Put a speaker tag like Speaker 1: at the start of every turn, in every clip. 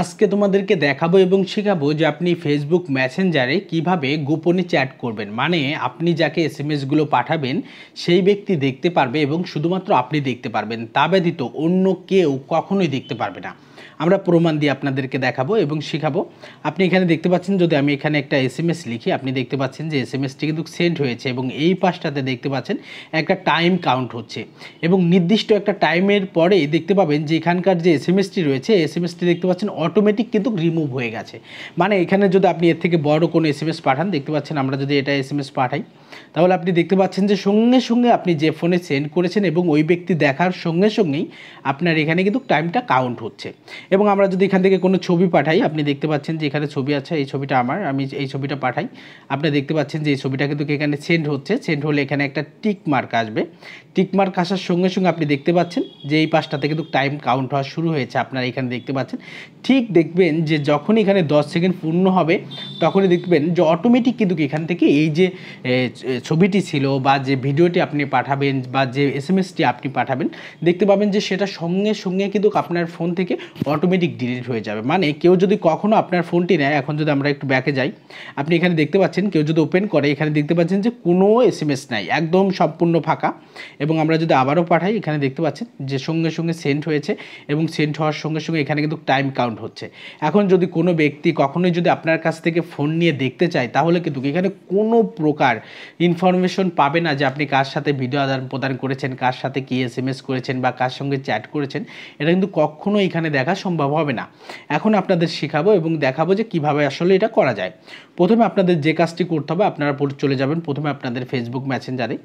Speaker 1: আজকে তোমাদেরকে দেখাবো এবং শেখাবো যে আপনি ফেসবুক মেসেঞ্জারে কিভাবে গোপনে চ্যাট করবেন। মানে আপনি যাকে এসএমএসগুলো পাঠাবেন সেই ব্যক্তি দেখতে পারবে এবং শুধুমাত্র আপনি দেখতে পারবেন, তা ব্যতীত অন্য কেউ কখনোই দেখতে পারবে না। আমরা প্রমাণ দিয়ে আপনাদেরকে দেখাবো এবং শেখাবো। আপনি এখানে দেখতে পাচ্ছেন, যদি আমি এখানে একটা এসএমএস লিখি, আপনি দেখতে পাচ্ছেন যে এসএমএসটি কিন্তু সেন্ড হয়েছে এবং এই পাশটাতে দেখতে পাচ্ছেন একটা টাইম কাউন্ট হচ্ছে এবং নির্দিষ্ট একটা টাইমের পরে দেখতে পাবেন যে এখানকার যে এসএমএসটি রয়েছে, এসএমএসটি দেখতে পাচ্ছেন অটোমেটিক কিন্তু রিমুভ হয়ে গেছে। মানে এখানে যদি আপনি এর থেকে বড় কোনো এসএমএস পাঠান, দেখতে পাচ্ছেন আমরা যদি এটা এসএমএস পাঠাই তাহলে আপনি দেখতে পাচ্ছেন যে সঙ্গে সঙ্গে আপনি যে ফোনে সেন্ড করেছেন এবং ওই ব্যক্তি দেখার সঙ্গে সঙ্গেই আপনার এখানে কিন্তু টাইমটা কাউন্ট হচ্ছে। এবং আমরা যদি এখান থেকে কোনো ছবি পাঠাই, আপনি দেখতে পাচ্ছেন যে এখানে ছবি আছে, এই ছবিটা আমার, আমি এই ছবিটা পাঠাই, আপনি দেখতে পাচ্ছেন যে এই ছবিটা কিন্তু এখানে সেন্ড হচ্ছে। সেন্ড হলে এখানে একটা টিক মার্ক আসবে, টিক মার্ক আসার সঙ্গে সঙ্গে আপনি দেখতে পাচ্ছেন যে এই পাশটাতে কিন্তু টাইম কাউন্ট হওয়া শুরু হয়েছে। আপনারা এখানে দেখতে পাচ্ছেন, ঠিক দেখবেন যে যখনই এখানে 10 সেকেন্ড পূর্ণ হবে তখনই দেখবেন যে অটোমেটিক কিন্তু এখান থেকে এই যে ছবিটি ছিল বা যে ভিডিওটি আপনি পাঠাবেন বা যে এসএমএসটি আপনি পাঠাবেন, দেখতে পাবেন যে সেটা সঙ্গে সঙ্গে কিন্তু আপনার ফোন থেকে অটোমেটিক ডিলিট হয়ে যাবে। মানে কেউ যদি কখনও আপনার ফোনটি নেয়, এখন যদি আমরা একটু ব্যাকে যাই, আপনি এখানে দেখতে পাচ্ছেন কেউ যদি ওপেন করে, এখানে দেখতে পাচ্ছেন যে কোনো এসএমএস নাই, একদম সম্পূর্ণ ফাঁকা। এবং আমরা যদি আবারও পাঠাই, এখানে দেখতে পাচ্ছেন যে সঙ্গে সঙ্গে সেন্ড হয়েছে এবং সেন্ড হওয়ার সঙ্গে সঙ্গে এখানে কিন্তু টাইম কাউন্ট হচ্ছে। এখন যদি কোনো ব্যক্তি কখনোই যদি আপনার কাছ থেকে ফোন নিয়ে দেখতে চায়, তাহলে কিন্তু এখানে কোনো প্রকার ইনফরমেশন পাবে না যে আপনি কার সাথে ভিডিও আদান প্রদান করেছেন, কার সাথে কী এসএমএস করেছেন বা কার সঙ্গে চ্যাট করেছেন, এটা কিন্তু কখনো এখানে দেখা সম্ভব হবে না। এখন আপনাদের শেখাবো এবং দেখাবো যে কিভাবে আসলে এটা করা যায়। প্রথমে আপনাদের যে কাজটি করতে হবে, আপনারা চলে যাবেন প্রথমে আপনাদের ফেসবুক মেসেঞ্জারে।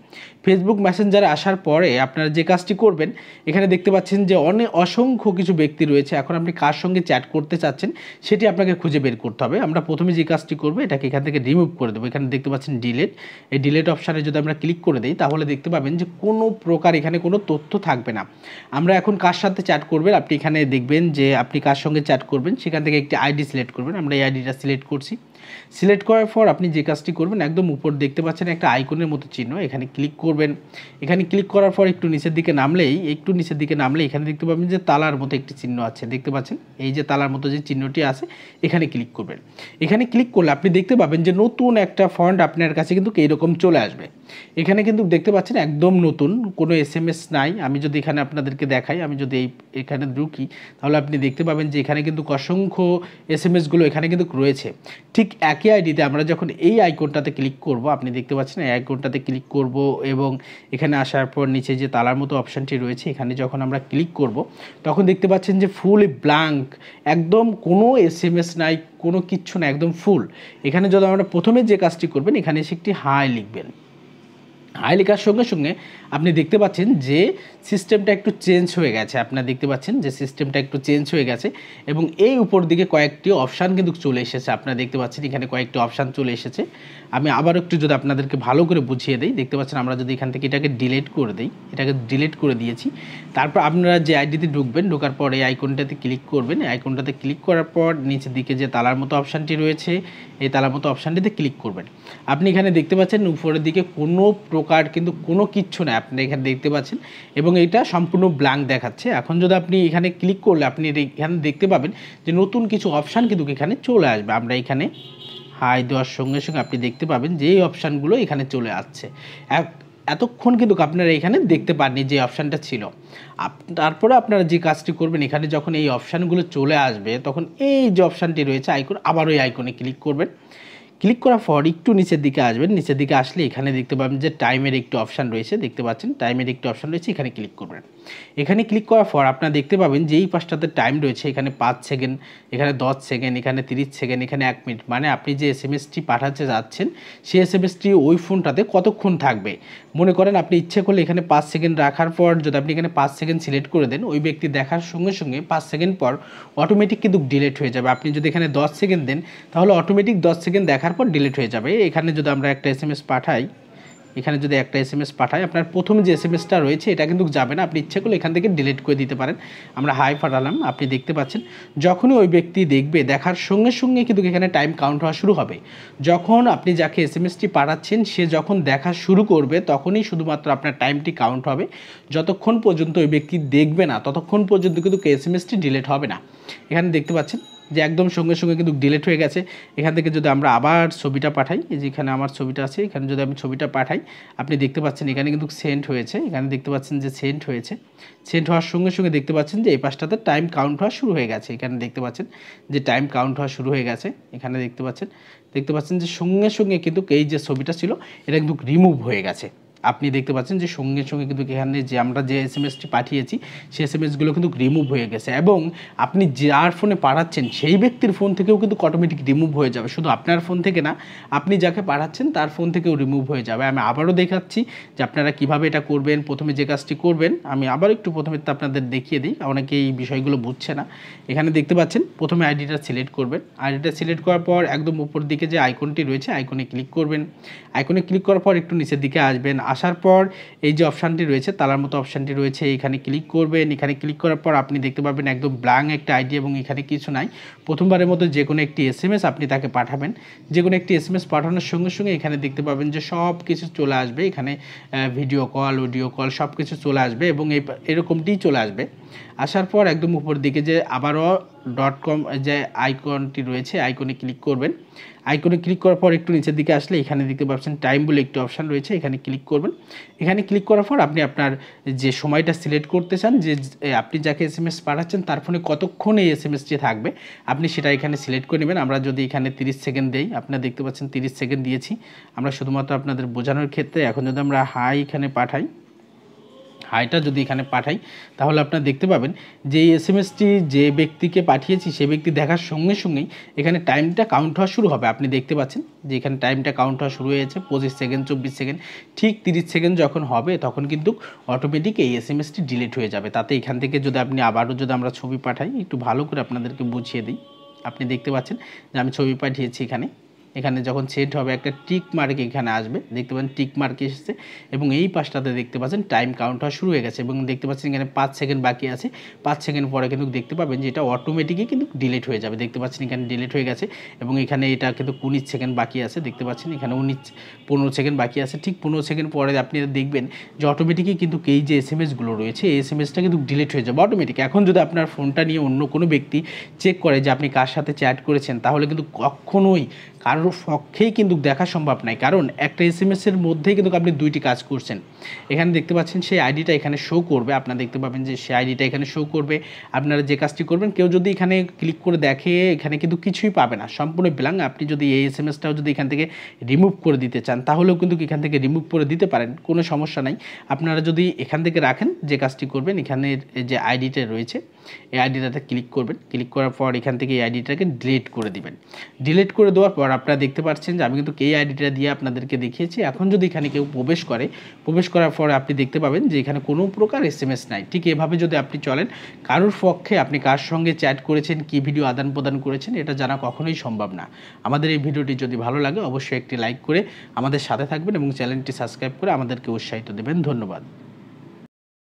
Speaker 1: ফেসবুক মেসেঞ্জারে আসার পরে আপনারা যে কাজটি করবেন, এখানে দেখতে পাচ্ছেন যে অসংখ্য কিছু ব্যক্তি রয়েছে। এখন আপনি কার সঙ্গে চ্যাট করতে চাচ্ছেন সেটি আপনাকে খুঁজে বের করতে হবে। আমরা প্রথমে যে কাজটি করবো, এটাকে এখান থেকে রিমুভ করে দেবো। এখানে দেখতে পাচ্ছেন ডিলিট, এই ডিলিট অপশানে যদি আমরা ক্লিক করে দিই তাহলে দেখতে পাবেন যে কোনো প্রকার এখানে কোনো তথ্য থাকবে না। আমরা এখন কার সাথে চ্যাট করবেন, আপনি এখানে দেখবেন যে আপনি কার সঙ্গে চ্যাট করবেন, সেখান থেকে একটি আইডি সিলেক্ট করবেন। আমরা এই আইডিটা সিলেক্ট করছি। সিলেক্ট করার পর আপনি যে কাজটি করবেন, একদম উপর দেখতে পাচ্ছেন একটা আইকনের মতো চিহ্ন, এখানে ক্লিক করবেন। এখানে ক্লিক করার পর একটু নিচের দিকে নামলেই এখানে দেখতে পাবেন যে তালার মতো একটি চিহ্ন আছে, দেখতে পাচ্ছেন এই যে তালার মতো যে চিহ্নটি আছে, এখানে ক্লিক করবেন। এখানে ক্লিক করলে আপনি দেখতে পাবেন যে নতুন একটা ফন্ট আপনার কাছে কিন্তু এইরকম চলে আসবে। এখানে কিন্তু দেখতে পাচ্ছেন একদম নতুন, কোনো এসএমএস নাই। আমি যদি এখানে আপনাদেরকে দেখাই, আমি যদি এখানে ঢুকি তাহলে আপনি দেখতে পাবেন যে এখানে কিন্তু অসংখ্য এসএমএসগুলো এখানে কিন্তু রয়েছে। ঠিক একই আইডিতে আমরা যখন এই আইকনটাতে ক্লিক করব, আপনি দেখতে পাচ্ছেন এই আইকনটাতে ক্লিক করব এবং এখানে আসার পর নিচে যে তালার মতো অপশানটি রয়েছে, এখানে যখন আমরা ক্লিক করব তখন দেখতে পাচ্ছেন যে ফুল ব্ল্যাঙ্ক, একদম কোনো এসএমএস নাই, কোনো কিচ্ছু না, একদম ফুল। এখানে যদি আমরা প্রথমে যে কাজটি করবেন, এখানে এসে একটি হাই লিখবেন। হাই লেখার সঙ্গে সঙ্গে আপনি দেখতে পাচ্ছেন যে সিস্টেমটা একটু চেঞ্জ হয়ে গেছে। আপনারা দেখতে পাচ্ছেন যে সিস্টেমটা একটু চেঞ্জ হয়ে গেছে এবং এই উপর দিকে কয়েকটি অপশান কিন্তু চলে এসেছে। আপনারা দেখতে পাচ্ছেন এখানে কয়েকটি অপশান চলে এসেছে। আমি আবার একটু যদি আপনাদেরকে ভালো করে বুঝিয়ে দিই, দেখতে পাচ্ছেন আমরা যদি এখান থেকে এটাকে ডিলিট করে দিই, এটাকে ডিলিট করে দিয়েছি। তারপর আপনারা যে আইডিতে ঢুকবেন, ঢোকার পর এই আইকনটাতে ক্লিক করবেন। এই আইকনটাতে ক্লিক করার পর নিচের দিকে যে তালার মতো অপশানটি রয়েছে, এই তালার মতো অপশানটিতে ক্লিক করবেন। আপনি এখানে দেখতে পাচ্ছেন উপরের দিকে কোনো প্রকার কিন্তু কোনো কিচ্ছু নেই, আপনি এখানে দেখতে পাচ্ছেন এবং এটা সম্পূর্ণ ব্ল্যাঙ্ক দেখাচ্ছে। এখন যদি আপনি এখানে ক্লিক করলে আপনি এখানে দেখতে পাবেন যে নতুন কিছু অপশান কিন্তু এখানে চলে আসবে। আমরা এখানে হাই দেওয়ার সঙ্গে সঙ্গে আপনি দেখতে পাবেন যে এই অপশানগুলো এখানে চলে আসছে। এতক্ষণ কিন্তু আপনারা এখানে দেখতে পাননি যে অপশানটা ছিল। তারপরে আপনারা যে কাজটি করবেন, এখানে যখন এই অপশানগুলো চলে আসবে তখন এই যে অপশানটি রয়েছে আইকন, আবার ওই আইকনে ক্লিক করবেন। ক্লিক করার পর একটু নিচের দিকে আসবেন। নিচের দিকে আসলে এখানে দেখতে পাবেন যে টাইমের একটি অপশান রয়েছে, দেখতে পাচ্ছেন টাইমের একটি অপশান রয়েছে, এখানে ক্লিক করবেন। এখানে ক্লিক করার পর আপনারা দেখতে পাবেন যে এই পাশটাতে টাইম রয়েছে, এখানে 5 সেকেন্ড, এখানে 10 সেকেন্ড, এখানে 30 সেকেন্ড, এখানে 1 মিনিট। মানে আপনি যে এসএমএসটি পাঠাতে যাচ্ছেন সেই এসএমএসটি ওই ফোনটাতে কতক্ষণ থাকবে। মনে করেন আপনি ইচ্ছে করলে এখানে 5 সেকেন্ড রাখার পর যদি আপনি এখানে 5 সেকেন্ড সিলেক্ট করে দেন, ওই ব্যক্তি দেখার সঙ্গে সঙ্গে 5 সেকেন্ড পর অটোমেটিক কিন্তু ডিলিট হয়ে যাবে। আপনি যদি এখানে 10 সেকেন্ড দেন তাহলে অটোমেটিক 10 সেকেন্ড দেখার পর ডিলিট হয়ে যাবে। এখানে যদি আমরা একটা এসএমএস পাঠাই, এখানে যদি একটা এসএমএস পাঠাই, আপনার প্রথম যে এসএমএসটা রয়েছে এটা কিন্তু যাবে না, আপনি ইচ্ছে করলে এখান থেকে ডিলিট করে দিতে পারেন। আমরা হাই পাঠালাম, আপনি দেখতে পাচ্ছেন যখনই ওই ব্যক্তি দেখবে, দেখার সঙ্গে সঙ্গে কিন্তু এখানে টাইম কাউন্ট হওয়া শুরু হবে। যখন আপনি যাকে এসএমএসটি পাঠাচ্ছেন সে যখন দেখা শুরু করবে তখনই শুধুমাত্র আপনার টাইমটি কাউন্ট হবে। যতক্ষণ পর্যন্ত ওই ব্যক্তি দেখবে না ততক্ষণ পর্যন্ত কিন্তু এসএমএসটি ডিলিট হবে না। এখানে দেখতে পাচ্ছেন যে একদম সঙ্গে সঙ্গে কিন্তু ডিলিট হয়ে গেছে। এখান থেকে যদি আমরা আবার ছবিটা পাঠাই, এই যে এখানে আমার ছবিটা আছে, এখানে যদি আমি ছবিটা পাঠাই আপনি দেখতে পাচ্ছেন এখানে কিন্তু সেন্ড হয়েছে। এখানে দেখতে পাচ্ছেন যে সেন্ড হয়েছে। সেন্ড হওয়ার সঙ্গে সঙ্গে দেখতে পাচ্ছেন যে এই পাশটাতে টাইম কাউন্ট হওয়া শুরু হয়ে গেছে। এখানে দেখতে পাচ্ছেন যে টাইম কাউন্ট হওয়া শুরু হয়ে গেছে। এখানে দেখতে পাচ্ছেন যে সঙ্গে সঙ্গে কিন্তু এই যে ছবিটা ছিল এটা কিন্তু রিমুভ হয়ে গেছে। আপনি দেখতে পাচ্ছেন যে সঙ্গে সঙ্গে কিন্তু এখানে যে আমরা যে এসএমএসটি পাঠিয়েছি সেই এসএমএসগুলো কিন্তু রিমুভ হয়ে গেছে, এবং আপনি যার ফোনে পাঠাচ্ছেন সেই ব্যক্তির ফোন থেকেও কিন্তু অটোমেটিক রিমুভ হয়ে যাবে। শুধু আপনার ফোন থেকে না, আপনি যাকে পাঠাচ্ছেন তার ফোন থেকেও রিমুভ হয়ে যাবে। আমি আবারও দেখাচ্ছি যে আপনারা কিভাবে এটা করবেন। প্রথমে যে কাজটি করবেন আমি আবার একটু প্রথমে আপনাদের দেখিয়ে দিই, অনেকে এই বিষয়গুলো বুঝছে না। এখানে দেখতে পাচ্ছেন প্রথমে আইডিটা সিলেক্ট করবেন। আইডিটা সিলেক্ট করার পর একদম উপর দিকে যে আইকনটি রয়েছে আইকনে ক্লিক করবেন। আইকনে ক্লিক করার পর একটু নিচের দিকে আসবেন। আসার পর এই যে অপশানটি রয়েছে তালার মতো অপশানটি রয়েছে, এখানে ক্লিক করবেন। এখানে ক্লিক করার পর আপনি দেখতে পাবেন একদম ব্ল্যাঙ্ক একটা আইডি এবং এখানে কিছু নাই। প্রথমবারের মতো যে কোনো একটি এসএমএস আপনি তাকে পাঠাবেন। যে কোনো একটি এসএমএস পাঠানোর সঙ্গে সঙ্গে এখানে দেখতে পাবেন যে সব কিছু চলে আসবে। এখানে ভিডিও কল, অডিও কল সব কিছু চলে আসবে এবং এরকমটিই চলে আসবে। আসার পর একদম উপর দিকে যে আবারও .com যে আইকনটি রয়েছে আইকনে ক্লিক করবেন। আইকনে ক্লিক করার পর একটু নিচের দিকে আসলে এখানে দেখতে পাচ্ছেন টাইম বলে একটি অপশান রয়েছে, এখানে ক্লিক করবেন। এখানে ক্লিক করার পর আপনি আপনার যে সময়টা সিলেক্ট করতে চান, যে আপনি যাকে এসএমএস পাঠাচ্ছেন তার ফোনে কতক্ষণ এই এসএমএসটি থাকবে আপনি সেটা এখানে সিলেক্ট করে নেবেন। আমরা যদি এখানে 30 সেকেন্ড দেই, আপনারা দেখতে পাচ্ছেন 30 সেকেন্ড দিয়েছি আমরা শুধুমাত্র আপনাদের বোঝানোর ক্ষেত্রে। এখন যদি আমরা হাই এখানে পাঠাই, হাইটা যদি এখানে পাঠাই তাহলে আপনারা দেখতে পাবেন যে এই এসএমএসটি যে ব্যক্তিকে পাঠিয়েছি সে ব্যক্তি দেখার সঙ্গে সঙ্গেই এখানে টাইমটা কাউন্ট হওয়া শুরু হবে। আপনি দেখতে পাচ্ছেন যে এখানে টাইমটা কাউন্ট হওয়া শুরু হয়েছে 25 সেকেন্ড, 24 সেকেন্ড, ঠিক 30 সেকেন্ড যখন হবে তখন কিন্তু অটোমেটিক এই এসএমএসটি ডিলিট হয়ে যাবে। তাতে এখান থেকে যদি আপনি আবারও যদি আমরা ছবি পাঠাই, একটু ভালো করে আপনাদেরকে বুঝিয়ে দিই। আপনি দেখতে পাচ্ছেন যে আমি ছবি পাঠিয়েছি, এখানে যখন সেট হবে একটা টিক মার্ক এখানে আসবে, দেখতে পাচ্ছেন টিক মার্ক এসেছে এবং এই পাশটাতে দেখতে পাচ্ছেন টাইম কাউন্ট হওয়া শুরু হয়ে গেছে এবং দেখতে পাচ্ছেন এখানে 5 সেকেন্ড বাকি আছে। 5 সেকেন্ড পরে কিন্তু দেখতে পাবেন যে এটা অটোমেটিকই কিন্তু ডিলিট হয়ে যাবে। দেখতে পাচ্ছেন এখানে ডিলিট হয়ে গেছে এবং এখানে এটা কিন্তু 19 সেকেন্ড বাকি আছে। দেখতে পাচ্ছেন এখানে 15 সেকেন্ড বাকি আছে। ঠিক 15 সেকেন্ড পরে আপনি দেখবেন যে অটোমেটিকই কিন্তু এই যে এসএমএসগুলো রয়েছে এই এসএমএসটা কিন্তু ডিলিট হয়ে যাবে অটোমেটিক। এখন যদি আপনার ফোনটা নিয়ে অন্য কোনো ব্যক্তি চেক করে যে আপনি কার সাথে চ্যাট করেছেন তাহলে কিন্তু কখনোই কারোর পক্ষেই কিন্তু দেখা সম্ভব নয়, কারণ একটা এসএমএসের মধ্যেই কিন্তু আপনি দুইটি কাজ করছেন। এখানে দেখতে পাচ্ছেন সেই আইডিটা এখানে শো করবে, আপনারা দেখতে পাবেন যে সেই আইডিটা এখানে শো করবে। আপনারা যে কাজটি করবেন, কেউ যদি এখানে ক্লিক করে দেখে এখানে কিন্তু কিছুই পাবে না, সম্পূর্ণ ব্ল্যাঙ্ক। আপনি যদি এই এসএমএসটাও যদি এখান থেকে রিমুভ করে দিতে চান তাহলেও কিন্তু এখান থেকে রিমুভ করে দিতে পারেন, কোনো সমস্যা নাই। আপনারা যদি এখান থেকে রাখেন, যে কাজটি করবেন এখানের যে আইডিটা রয়েছে এই আইডিটাতে ক্লিক করবেন। ক্লিক করার পর এখান থেকে এই আইডিটাকে ডিলিট করে দিবেন। ডিলিট করে দেওয়ার পর আপনারা দেখতে পাচ্ছেন যে আমি কিন্তু এই আইডিটা দিয়ে আপনাদেরকে দেখিয়েছি। এখন যদি এখানে কেউ প্রবেশ করার পরে আপনি দেখতে পাবেন যে এখানে কোনো প্রকার এসএমএস নাই। ঠিক এভাবে যদি আপনি চলেন, কারোর পক্ষে আপনি কার সঙ্গে চ্যাট করেছেন, কি ভিডিও আদান প্রদান করেছেন এটা জানা কখনোই সম্ভব না। আমাদের এই ভিডিওটি যদি ভালো লাগে অবশ্যই একটি লাইক করে আমাদের সাথে থাকবেন এবং চ্যানেলটি সাবস্ক্রাইব করে আমাদেরকে উৎসাহিত দেবেন। ধন্যবাদ।